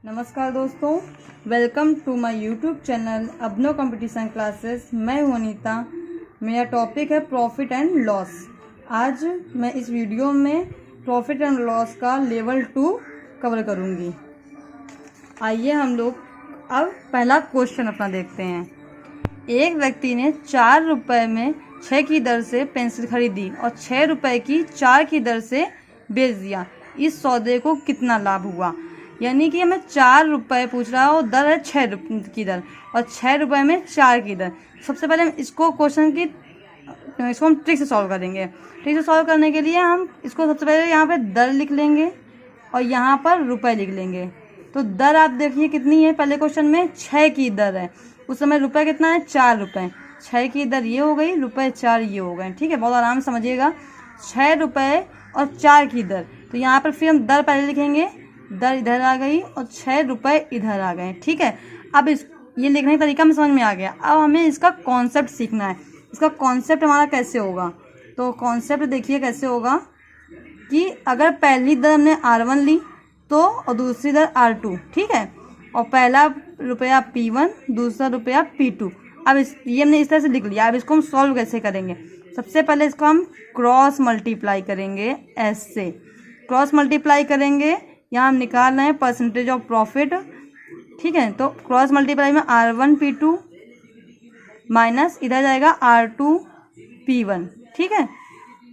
नमस्कार दोस्तों, welcome to my YouTube channel Abhinav competition classes. मैं हूं अनीता। मेरा टॉपिक है प्रॉफिट एंड लॉस। आज मैं इस वीडियो में प्रॉफिट एंड लॉस का लेवल 2 कवर करूंगी। आइए हम लोग अब पहला क्वेश्चन अपना देखते हैं। एक व्यक्ति ने 4 रुपये में 6 की दर से पेंसिल खरीदी और 6 रुपये की 4 की दर से बेच दिया। इस सौदे को कितना लाभ हुआ? यानी कि हमें 4 रुपये पूछ रहा है और दर है 6 रुपये की दर और 6 रुपये में 4 की दर। सबसे पहले हम इसको हम ट्रिक से सॉल्व करेंगे। ट्रिक से सॉल्व करने के लिए हम इसको सबसे पहले यहाँ पे दर लिख लेंगे और यहाँ पर रुपए लिख लेंगे। तो दर आप देखिए कितनी है। पहले क्वेश्चन में 6 की दर है, उस समय रुपये कितना है? 4 रुपये। 6 की दर ये हो गई, रुपये 4 ये हो गए। ठीक है, बहुत आराम से समझिएगा। 6 रुपये और 4 की दर। तो यहाँ पर फिर हम दर पहले लिखेंगे, दर इधर आ गई और 6 रुपये इधर आ गए। ठीक है, अब ये लिखने का तरीका हमें समझ में आ गया। अब हमें इसका कॉन्सेप्ट सीखना है। इसका कॉन्सेप्ट हमारा कैसे होगा? तो कॉन्सेप्ट देखिए कैसे होगा कि अगर पहली दर हमने R1 ली तो और दूसरी दर R2, ठीक है, और पहला रुपया P1, दूसरा रुपया P2। अब ये हमने इस तरह से लिख लिया। अब इसको हम सॉल्व कैसे करेंगे? सबसे पहले इसको हम क्रॉस मल्टीप्लाई करेंगे। S से क्रॉस मल्टीप्लाई करेंगे। यहाँ हम निकाल रहे हैं परसेंटेज ऑफ प्रॉफिट। ठीक है, तो क्रॉस मल्टीप्लाई में R1 P2 माइनस इधर जाएगा R2 P1। ठीक है,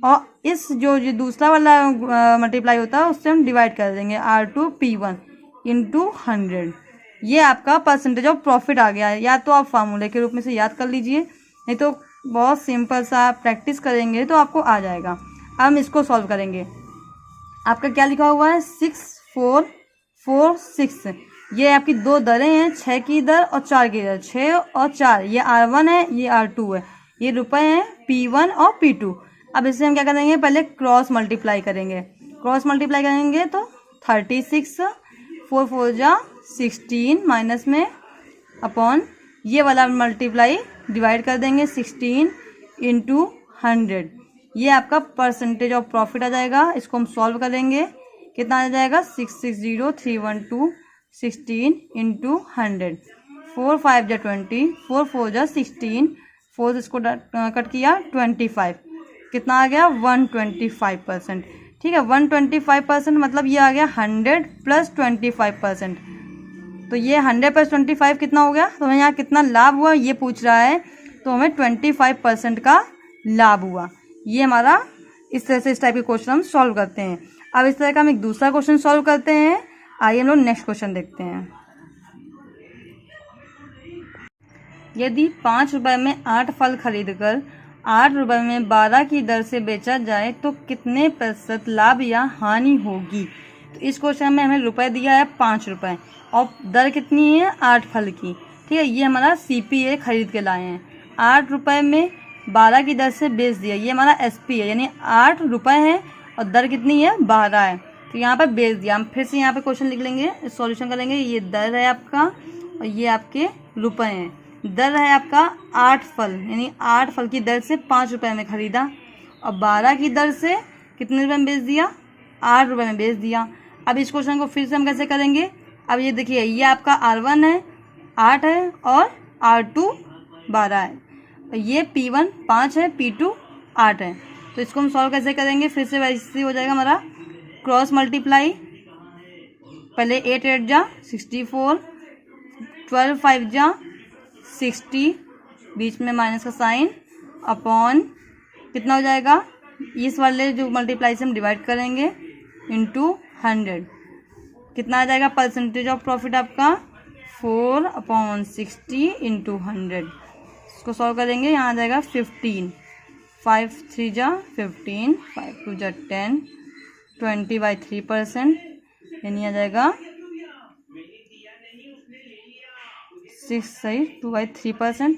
और इस जो दूसरा वाला मल्टीप्लाई होता है उससे हम डिवाइड कर देंगे R2 P1 इंटू 100। ये आपका परसेंटेज ऑफ प्रॉफिट आ गया है। या तो आप फार्मूले के रूप में से याद कर लीजिए, नहीं तो बहुत सिंपल सा आप प्रैक्टिस करेंगे तो आपको आ जाएगा। अब हम इसको सॉल्व करेंगे। आपका क्या लिखा हुआ है? 6446। ये आपकी दो दरें हैं, 6 की दर और 4 की दर। 6 और 4, ये R1 है, ये R2 है। ये रुपए हैं P1 और P2। अब इससे हम क्या करेंगे? पहले क्रॉस मल्टीप्लाई करेंगे। क्रॉस मल्टीप्लाई करेंगे तो 36, 4 4 जा 16 माइनस में अपॉन ये वाला मल्टीप्लाई डिवाइड कर देंगे 16 इंटू 100। ये आपका परसेंटेज ऑफ प्रॉफिट आ जाएगा। इसको हम सॉल्व करेंगे। कितना आ जाएगा? 660312 16 इंटू 100। 4 5 जा 20, 4 4 जा 16, 4 इसको कट किया 25। कितना आ गया? 125%। ठीक है, 125% मतलब ये आ गया 100 प्लस 25%। तो ये 100 प्लस 25 कितना हो गया? तो हमें यहाँ कितना लाभ हुआ ये पूछ रहा है। तो हमें 25% का लाभ हुआ। ये हमारा इस तरह से इस टाइप के क्वेश्चन हम सॉल्व करते हैं। अब इस तरह का हम एक दूसरा क्वेश्चन सॉल्व करते हैं। आइए हम लोग नेक्स्ट क्वेश्चन देखते हैं। यदि 5 रुपये में 8 फल खरीदकर 8 रुपये में 12 की दर से बेचा जाए तो कितने प्रतिशत लाभ या हानि होगी? तो इस क्वेश्चन में हमें रुपए दिया है 5 रुपये और दर कितनी है? 8 फल की। ठीक है, ये हमारा CPA खरीद के लाए हैं। 8 रुपये में 12 की दर से बेच दिया, ये हमारा SP है। यानी 8 रुपये है और दर कितनी है? 12 है। तो यहाँ पर बेच दिया। हम फिर से यहाँ पे क्वेश्चन लिख लेंगे, सॉल्यूशन करेंगे। ये दर है आपका और ये आपके रुपए हैं। दर है आपका 8 फल, यानी 8 फल की दर से 5 रुपये में खरीदा और 12 की दर से कितने रुपये में बेच दिया? 8 रुपये में बेच दिया। अब इस क्वेश्चन को फिर से हम कैसे करेंगे? अब ये देखिए, ये आपका R1 है 8 है और R2 12 है। ये P1 5 है, P2 8 है। तो इसको हम सॉल्व कैसे करेंगे? फिर से वैसे हो जाएगा हमारा क्रॉस मल्टीप्लाई। पहले 8 8 जा 64, 12 5 जा 60, बीच में माइनस का साइन, अपॉन कितना हो जाएगा? इस वाले जो मल्टीप्लाई से हम डिवाइड करेंगे इंटू 100। कितना आ जाएगा परसेंटेज ऑफ प्रॉफिट आपका? 4/60 इंटू 100। इसको सॉल्व करेंगे, यहाँ आ जाएगा 15। 5 3 जा 15, 5 2 जा 10, 20/3%। यानी आ जाएगा 2/3%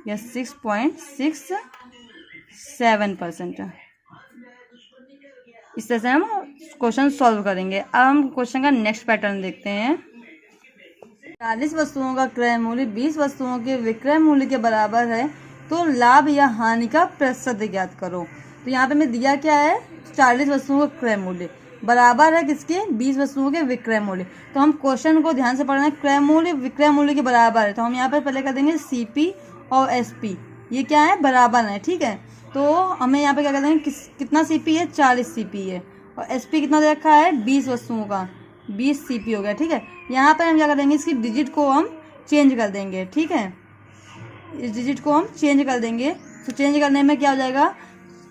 या 6.67%। इस तरह से हम क्वेश्चन सॉल्व करेंगे। अब हम क्वेश्चन का नेक्स्ट पैटर्न देखते हैं। 40 वस्तुओं का क्रय मूल्य 20 वस्तुओं के विक्रय मूल्य के बराबर है तो लाभ या हानि का प्रतिशत ज्ञात करो। तो यहाँ पे मैं दिया क्या है? 40 वस्तुओं का क्रय मूल्य। बराबर है किसके, 20 वस्तुओं के विक्रय मूल्य। तो हम क्वेश्चन को ध्यान से पढ़ना है, क्रय मूल्य विक्रय मूल्य के बराबर है, तो हम यहाँ पर पहले कर देंगे CP और SP, ये क्या है, बराबर है, ठीक है। तो हमें यहाँ पे क्या कर देंगे, कितना CP है, 40 CP है, और SP कितना दे रखा है, 20 वस्तुओं का, 20 CP हो गया, ठीक है। यहाँ पर हम क्या कर देंगे, इसकी डिजिट को हम चेंज कर देंगे, ठीक है, इस डिजिट को हम चेंज कर देंगे। तो चेंज करने में क्या हो जाएगा,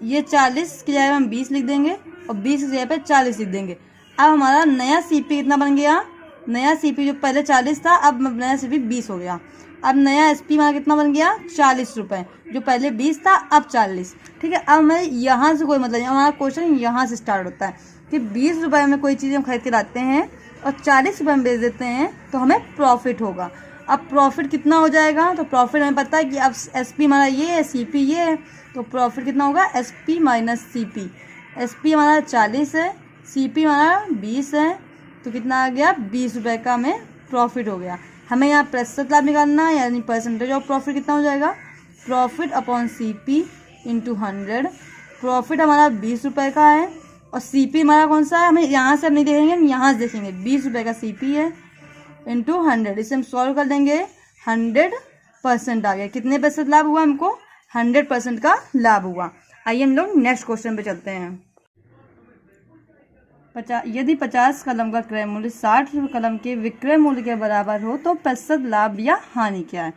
ये 40 की जगह हम 20 लिख देंगे और 20 की जगह पे 40 लिख देंगे। अब हमारा नया CP कितना बन गया, नया CP जो पहले 40 था, अब नया CP 20 हो गया। अब नया SP हमारा कितना बन गया, 40 रुपये, जो पहले 20 था अब 40, ठीक है। अब हमें यहाँ से कोई मतलब नहीं, हमारा क्वेश्चन यहाँ से स्टार्ट होता है कि 20 रुपये में कोई चीज़ हम खरीद के लाते हैं और 40 रुपये में बेच देते हैं तो हमें प्रॉफिट होगा। अब प्रॉफिट कितना हो जाएगा, तो प्रॉफिट हमें पता है कि अब SP हमारा ये है, CP ये है, तो प्रॉफिट कितना होगा, SP माइनस CP। SP हमारा 40 है, CP हमारा 20 है, तो कितना आ गया, 20 रुपये का हमें प्रॉफिट हो गया। हमें यहाँ प्रतिशत लाभ निकालना है, यानी परसेंटेज ऑफ प्रॉफिट कितना हो जाएगा, profit upon CP into 100। Profit हमारा 20 रुपये का है और CP हमारा कौन सा है, हमें यहाँ से हम नहीं देखेंगे, हम यहाँ से देखेंगे, 20 रुपये का CP है इंटू 100। इसे हम सॉल्व कर देंगे, 100% आ गया। कितने प्रतिशत लाभ हुआ हमको, 100% का लाभ हुआ। आइए हम लोग नेक्स्ट क्वेश्चन पे चलते हैं। यदि 50 कलम का क्रय मूल्य 60 कलम के विक्रय मूल्य के बराबर हो तो प्रतिशत लाभ या हानि क्या है।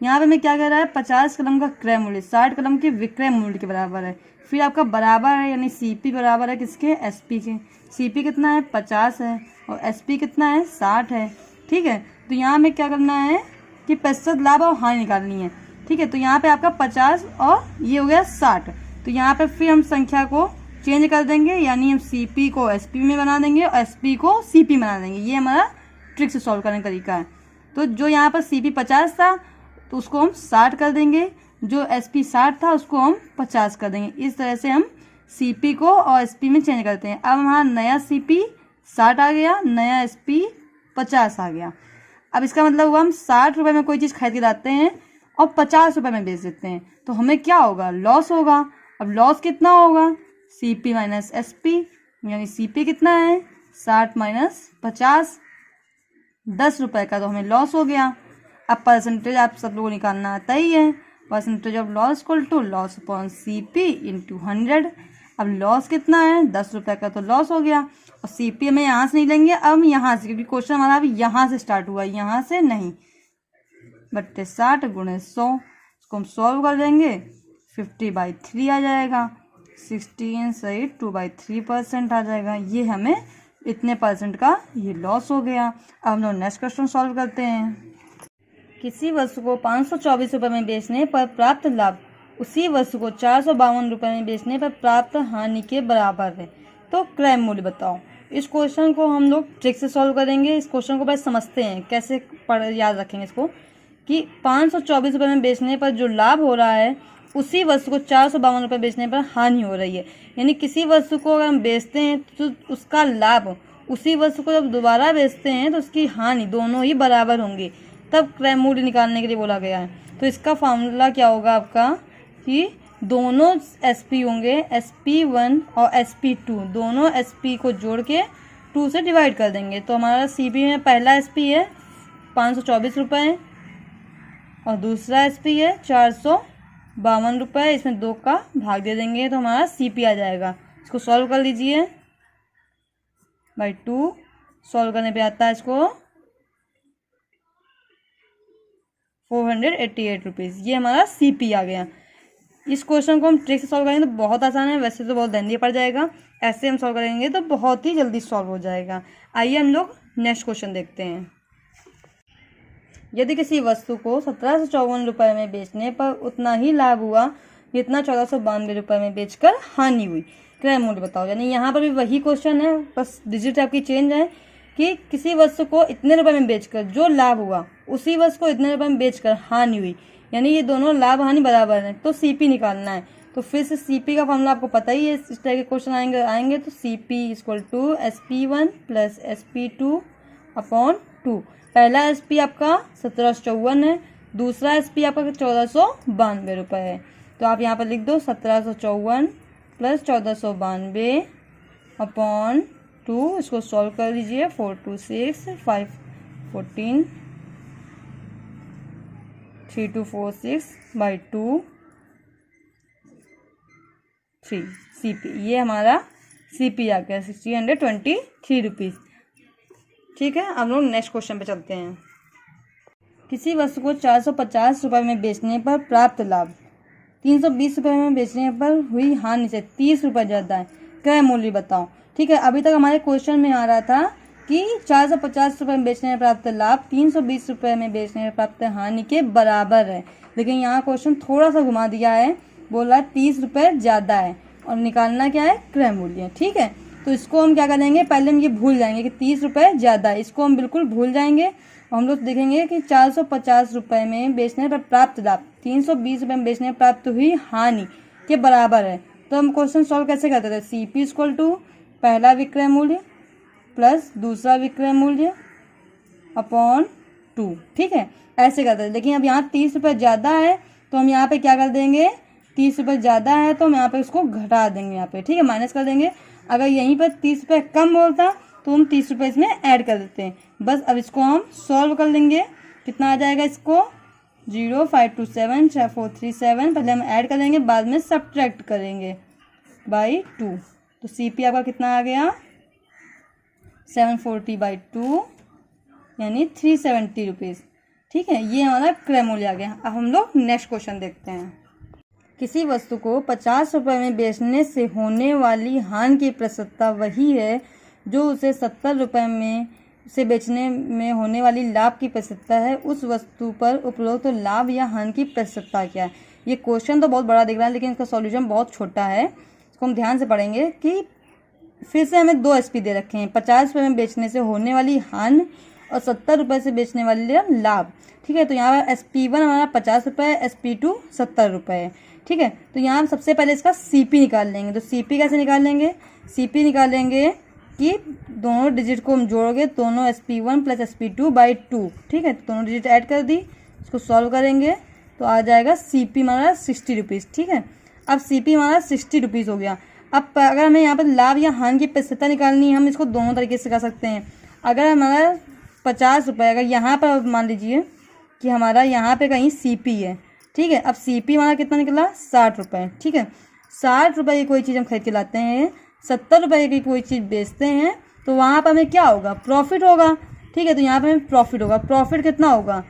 यहाँ पे मैं क्या कह रहा है, 50 कलम का क्रय मूल्य 60 कलम के विक्रय मूल्य के बराबर है, फिर आपका बराबर है यानी CP बराबर है किसके, SP के। CP कितना है, 50 है और SP कितना है, 60 है, ठीक है। तो यहाँ हमें क्या करना है कि प्रतिशत लाभ और हानि निकालनी है, ठीक है। तो यहाँ पे आपका 50 और ये हो गया 60, तो यहाँ पे फिर हम संख्या को चेंज कर देंगे, यानी हम CP को SP में बना देंगे और SP को CP बना देंगे। ये हमारा ट्रिक से सॉल्व करने का तरीका है। तो जो यहाँ पर CP 50 था तो उसको हम 60 कर देंगे, जो SP 60 था उसको हम 50 कर देंगे। इस तरह से हम CP को और SP में चेंज करते हैं। अब हमारा नया CP 60 आ गया, नया SP 50 आ गया। अब इसका मतलब हुआ हम 60 रुपये में कोई चीज़ खरीद के लाते हैं और 50 रुपये में बेच देते हैं, तो हमें क्या होगा, लॉस होगा। अब लॉस कितना होगा, CP माइनस SP, यानी CP कितना है, 60 माइनस 50, 10 रुपये का, तो हमें लॉस हो गया। अब परसेंटेज आप सब लोगों को निकालना आता ही है, percentage of loss equal to loss upon CP into 100। अब लॉस कितना है, 10 रुपये का, तो लॉस हो गया। और CP में यहाँ से नहीं लेंगे, अब यहाँ से, क्योंकि क्वेश्चन हमारा अभी यहाँ से स्टार्ट हुआ, यहाँ से नहीं। 60 गुणे 100, इसको हम सॉल्व कर देंगे, 50/3 आ जाएगा, 16 सही 2/3% आ जाएगा। ये हमें इतने परसेंट का ये लॉस हो गया। अब हम लोग नेक्स्ट क्वेश्चन सॉल्व करते हैं। किसी वस्तु को 524 रुपये में बेचने पर प्राप्त लाभ उसी वस्तु को 452 रुपये में बेचने पर प्राप्त हानि के बराबर है, तो क्रय मूल्य बताओ। इस क्वेश्चन को हम लोग ट्रिक से सॉल्व करेंगे। इस क्वेश्चन को पहले समझते हैं, कैसे याद रखेंगे इसको, कि 524 रुपये में बेचने पर जो लाभ हो रहा है उसी वस्तु को 452 रुपये बेचने पर हानि हो रही है। यानी किसी वस्तु को अगर हम बेचते हैं तो उसका लाभ, उसी वस्तु को जब दोबारा बेचते हैं तो उसकी हानि, दोनों ही बराबर होंगे, तब क्रय मूल्य निकालने के लिए बोला गया है। तो इसका फॉर्मूला क्या होगा आपका, कि दोनों SP होंगे, SP1 और SP2, दोनों SP को जोड़ के 2 से डिवाइड कर देंगे। तो हमारा CP में पहला SP है 524 रुपये और दूसरा SP है 452 रुपये, इसमें 2 का भाग दे देंगे तो हमारा CP आ जाएगा। इसको सॉल्व कर लीजिए, बाई 2 सॉल्व करने पे आता है इसको 488 रुपीज़। ये हमारा CP आ गया। इस क्वेश्चन को हम ट्रिक से सॉल्व करेंगे तो बहुत आसान है, वैसे तो बहुत धंधे पड़ जाएगा, ऐसे हम सॉल्व करेंगे तो बहुत ही जल्दी सॉल्व हो जाएगा। आइए हम लोग नेक्स्ट क्वेश्चन देखते हैं। यदि किसी वस्तु को 1754 रुपये में बेचने पर उतना ही लाभ हुआ जितना 1492 रुपये में बेचकर हानि हुई, क्रय मूल्य बताओ। यानी यहाँ पर भी वही क्वेश्चन है, बस डिजिट आपकी चेंज है कि किसी वस्तु को इतने रुपये में बेचकर जो लाभ हुआ उसी वस्तु को इतने रुपये में बेचकर हानि हुई, यानी ये दोनों लाभ हानि बराबर है, तो CP निकालना है। तो फिर से CP का फॉर्मूला आपको पता ही है, इस तरह के क्वेश्चन आएंगे तो CP equal to SP1 plus SP2 upon 2। पहला SP आपका 1754 है, दूसरा SP आपका 1492 रुपये है। तो आप यहाँ पर लिख दो 1754 प्लस 1492 अपॉन 2, इसको सॉल्व कर लीजिए। 4 2 6, 5 14, 3 2 4 6 बाई 2 3 CP, ये हमारा CP आ गया 623 रुपीज़। ठीक है, अब लोग नेक्स्ट क्वेश्चन पे चलते हैं। किसी वस्तु को 450 रुपये में बेचने पर प्राप्त लाभ 320 रुपये में बेचने पर हुई हानि से 30 रुपये ज़्यादा है, क्रय मूल्य बताओ। ठीक है, अभी तक हमारे क्वेश्चन में आ रहा था कि 450 रुपये में बेचने में प्राप्त लाभ 320 रुपये में बेचने में प्राप्त हानि के बराबर है, लेकिन यहाँ क्वेश्चन थोड़ा सा घुमा दिया है, बोला 30 रुपये ज़्यादा है और निकालना क्या है, क्रय मूल्य। ठीक है, तो इसको हम क्या करेंगे, पहले हम ये भूल जाएंगे कि 30 रुपये ज़्यादा है, इसको हम बिल्कुल भूल जाएंगे और हम लोग देखेंगे कि 450 रुपये में बेचने पर प्राप्त लाभ 320 रुपये में बेचने में प्राप्त हुई हानि के बराबर है। तो हम क्वेश्चन सॉल्व कैसे करते थे, CP इक्वल टू पहला विक्रय मूल्य प्लस दूसरा विक्रय मूल्य अपॉन 2। ठीक है, ऐसे करते थे, लेकिन अब यहाँ 30 रुपये ज़्यादा है तो हम यहाँ पे क्या कर देंगे, 30 रुपये ज़्यादा है तो हम यहाँ पे उसको घटा देंगे, यहाँ पे ठीक है माइनस कर देंगे। अगर यहीं पर 30 रुपये कम बोलता तो हम 30 रुपये इसमें ऐड कर देते हैं। बस अब इसको हम सॉल्व कर लेंगे, कितना आ जाएगा, इसको 0 5 2 7 4 3 7, पहले हम ऐड करेंगे बाद में सब्ट्रैक्ट करेंगे बाई 2। तो CP आपका कितना आ गया 740 बाई 2 यानी 370 रुपीज़। ठीक है, ये हमारा क्रय मूल्य आ गया। अब हम लोग नेक्स्ट क्वेश्चन देखते हैं। किसी वस्तु को 50 रुपये में बेचने से होने वाली हानि की प्रतिशतता वही है जो उसे 70 रुपये में से बेचने में होने वाली लाभ की प्रतिशतता है। उस वस्तु पर उपरोक्त तो लाभ या हानि की प्रतिशतता क्या है। ये क्वेश्चन तो बहुत बड़ा दिख रहा है लेकिन इसका सॉल्यूशन बहुत छोटा है, इसको हम ध्यान से पढ़ेंगे। कि फिर से हमें 2 SP दे रखे हैं, 50 रुपये में बेचने से होने वाली हानि और 70 रुपये से बेचने वाले लाभ। ठीक है, तो यहाँ पर SP1 हमारा 50 रुपये, SP2 70 रुपये है। ठीक है, तो यहाँ हम सबसे पहले इसका CP निकाल लेंगे। तो CP कैसे निकालेंगे, CP निकालेंगे कि दोनों डिजिट को हम जोड़ोगे, दोनों SP1 प्लस SP2 बाई 2। ठीक है, तो दोनों डिजिट ऐड कर दी, इसको सॉल्व करेंगे तो आ जाएगा CP हमारा 60 रुपीज़। ठीक है, अब CP हमारा 60 रुपीज़ हो गया। अब अगर हमें यहाँ पर लाभ या हानि की प्रतिशतता निकालनी है, हम इसको दोनों तरीके से कर सकते हैं। अगर हमारा 50 रुपये, अगर यहाँ पर मान लीजिए कि हमारा यहाँ पे कहीं CP है। ठीक है, अब CP हमारा कितना निकला 60 रुपये। ठीक है, 60 रुपये की कोई चीज़ हम खरीद के लाते हैं, 70 रुपये की कोई चीज़ बेचते हैं, तो वहाँ पर हमें क्या होगा, प्रॉफिट होगा। ठीक है, तो यहाँ पर हमें प्रॉफिट होगा। प्रॉफिट कितना होगा,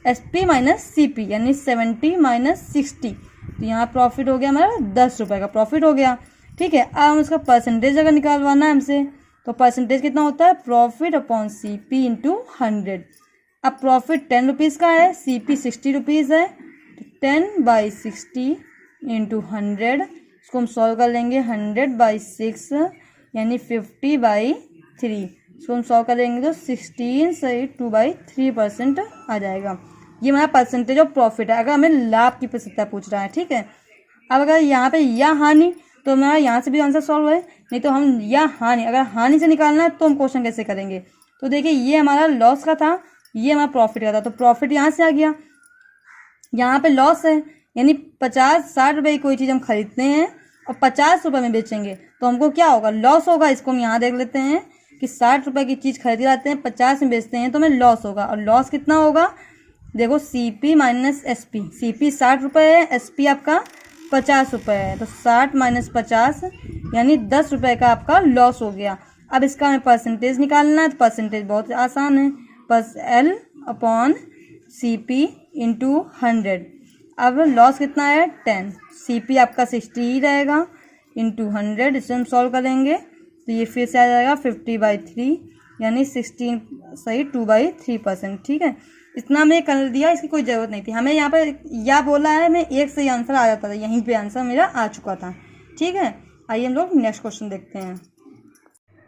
SP माइनस CP यानी 70 माइनस 60। तो यहाँ प्रॉफिट हो गया हमारा 10 रुपये का प्रॉफिट हो गया। ठीक है, अब हम उसका परसेंटेज अगर निकालवाना है हमसे, तो परसेंटेज कितना होता है, प्रॉफिट अपॉन CP इंटू 100। अब प्रॉफिट 10 रुपीज़ का है, CP 60 रुपीज़ है, तो 10 बाई 60 इंटू 100, इसको हम सॉल्व कर लेंगे। 100 बाई 6 यानी 50 बाई 3, इसको हम सॉल्व करेंगे तो 16 से 2/3% आ जाएगा। ये हमारा परसेंटेज ऑफ प्रॉफिट है, अगर हमें लाभ की प्रतिशतता पूछ रहा है। ठीक है, अब अगर यहाँ पे या हानि, तो हमारा यहाँ से भी आंसर सॉल्व है, नहीं तो हम या हानि, अगर हानि से निकालना है तो हम क्वेश्चन कैसे करेंगे। तो देखिए, ये हमारा लॉस का था, ये हमारा प्रॉफिट का था, तो प्रॉफिट यहाँ से आ गया। यहाँ पे लॉस है यानी 50-60 रुपये की कोई चीज़ हम खरीदते हैं और 50 रुपये में बेचेंगे तो हमको क्या होगा, लॉस होगा। इसको हम यहाँ देख लेते हैं कि 60 रुपये की चीज़ खरीद लाते हैं, 50 में बेचते हैं तो हमें लॉस होगा। और लॉस कितना होगा, देखो CP माइनस SP, CP 60 रुपये है, SP आपका 50 रुपये है, तो 60 माइनस 50 यानी 10 रुपये का आपका लॉस हो गया। अब इसका हमें परसेंटेज निकालना है, तो परसेंटेज बहुत आसान है, बस L अपॉन CP इंटू 100। अब लॉस कितना है 10, CP आपका 60 ही रहेगा इंटू 100, इसे हम सॉल्व करेंगे तो ये फिर से आ जाएगा 50/3 यानी 16 सही 2/3%। ठीक है, इतना हमें कर दिया, इसकी कोई ज़रूरत नहीं थी। हमें यहाँ पर या बोला है, मैं एक से ही आंसर आ जाता था, यहीं पे आंसर मेरा आ चुका था। ठीक है, आइए हम लोग नेक्स्ट क्वेश्चन देखते हैं।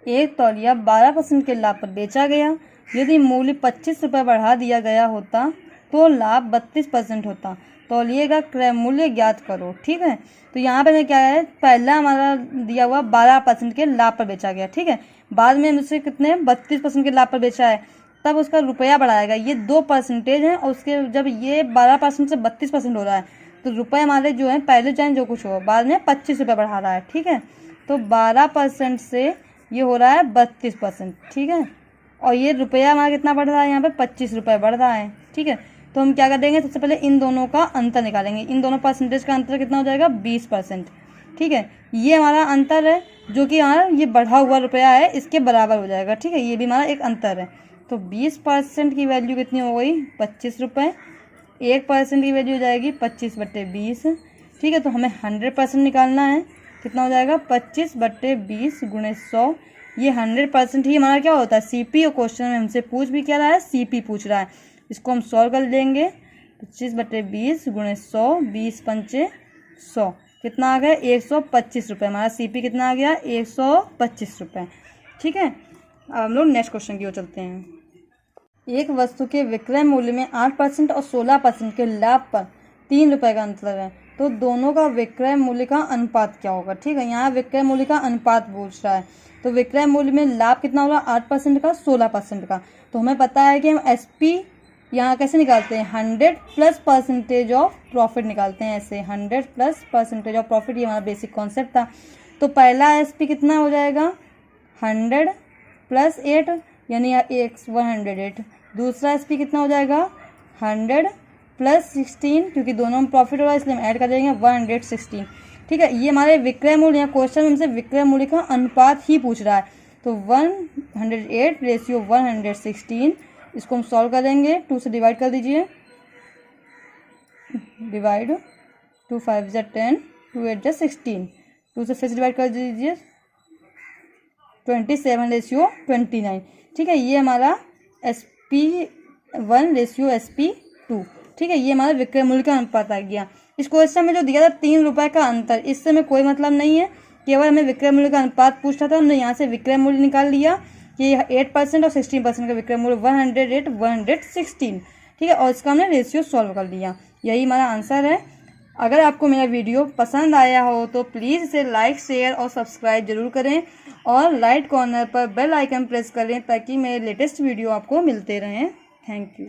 एक तौलिया 12% के लाभ पर बेचा गया, यदि मूल्य 25 रुपये बढ़ा दिया गया होता तो लाभ 32% होता। तौलिए का क्रय मूल्य ज्ञात करो। ठीक है, तो यहाँ पे क्या है, पहला हमारा दिया हुआ 12% के लाभ पर बेचा गया। ठीक है, बाद में मुझसे कितने 32% के लाभ पर बेचा है, तब उसका रुपया बढ़ाएगा। ये 2% है और उसके जब ये 12% से 32% हो रहा है तो रुपये हमारे जो है पहले चाहे जो कुछ हो, बाद में 25 रुपये बढ़ा रहा है। ठीक है, तो 12% से ये हो रहा है 32%, ठीक है। और ये रुपया हमारा कितना बढ़ रहा है, यहाँ पे 25 रुपये बढ़ रहा है, ठीक है। तो हम क्या कर देंगे, सबसे पहले इन दोनों का अंतर निकालेंगे। इन दोनों परसेंटेज का अंतर कितना हो जाएगा, 20%, ठीक है। ये हमारा अंतर है जो कि हमारा ये बढ़ा हुआ रुपया है इसके बराबर हो जाएगा, ठीक है। ये भी हमारा एक अंतर है। तो 20% की वैल्यू कितनी हो गई, 25 रुपये। 1% की वैल्यू हो जाएगी 25/20, ठीक है। तो हमें 100% निकालना है, कितना हो जाएगा 25/20 × 100। ये 100% ही हमारा क्या होता है, सीपी। और क्वेश्चन में हमसे पूछ भी क्या रहा है, सीपी पूछ रहा है। इसको हम सॉल्व कर लेंगे। 25/20 × 100, 20×5 100, कितना आ गया 125 रुपये। हमारा सीपी कितना आ गया, 125 रुपये, ठीक है। अब हम लोग नेक्स्ट क्वेश्चन की ओर चलते हैं। एक वस्तु के विक्रय मूल्य में 8% और 16% के लाभ पर 3 रुपये का अंतर है, तो दोनों का विक्रय मूल्य का अनुपात क्या होगा, ठीक है। यहाँ विक्रय मूल्य का अनुपात पूछ रहा है। तो विक्रय मूल्य में लाभ कितना होगा, 8% का, 16% का। तो हमें पता है कि हम एसपी यहाँ कैसे निकालते हैं, 100 प्लस परसेंटेज ऑफ प्रॉफिट निकालते हैं ऐसे, 100 प्लस परसेंटेज ऑफ प्रॉफिट। ये हमारा बेसिक कॉन्सेप्ट था। तो पहला एसपी कितना हो जाएगा, 100 + 8 यानी 108। दूसरा एसपी कितना हो जाएगा, 100 + 16, क्योंकि दोनों में प्रॉफिट हो रहा है इसलिए हम ऐड कर देंगे 116, ठीक है। ये हमारे विक्रय मूल्य, यहाँ क्वेश्चन में हमसे विक्रय मूल्य का अनुपात ही पूछ रहा है। तो 108/116, इसको हम सॉल्व करेंगे। 2 से डिवाइड कर दीजिए, डिवाइड 2 5 × 10, 2 8 × 16, 2 से फिर से डिवाइड कर दीजिए, 27/29, ठीक है। ये हमारा SP1/SP2, ठीक है। ये हमारा विक्रय मूल्य का अनुपात आ गया। इस क्वेश्चन में जो दिया था 3 रुपये का अंतर, इससे हमें कोई मतलब नहीं है, केवल हमें विक्रय मूल्य का अनुपात पूछना था। हमने यहाँ से विक्रय मूल्य निकाल लिया कि 8% और 16% का विक्रय मूल्य 108, 116, ठीक है। और इसका हमने रेशियो सॉल्व कर लिया। यही हमारा आंसर है। अगर आपको मेरा वीडियो पसंद आया हो तो प्लीज़ इसे लाइक, शेयर और सब्सक्राइब जरूर करें, और राइट कॉर्नर पर बेल आइकन प्रेस करें ताकि मेरे लेटेस्ट वीडियो आपको मिलते रहें। Thank you.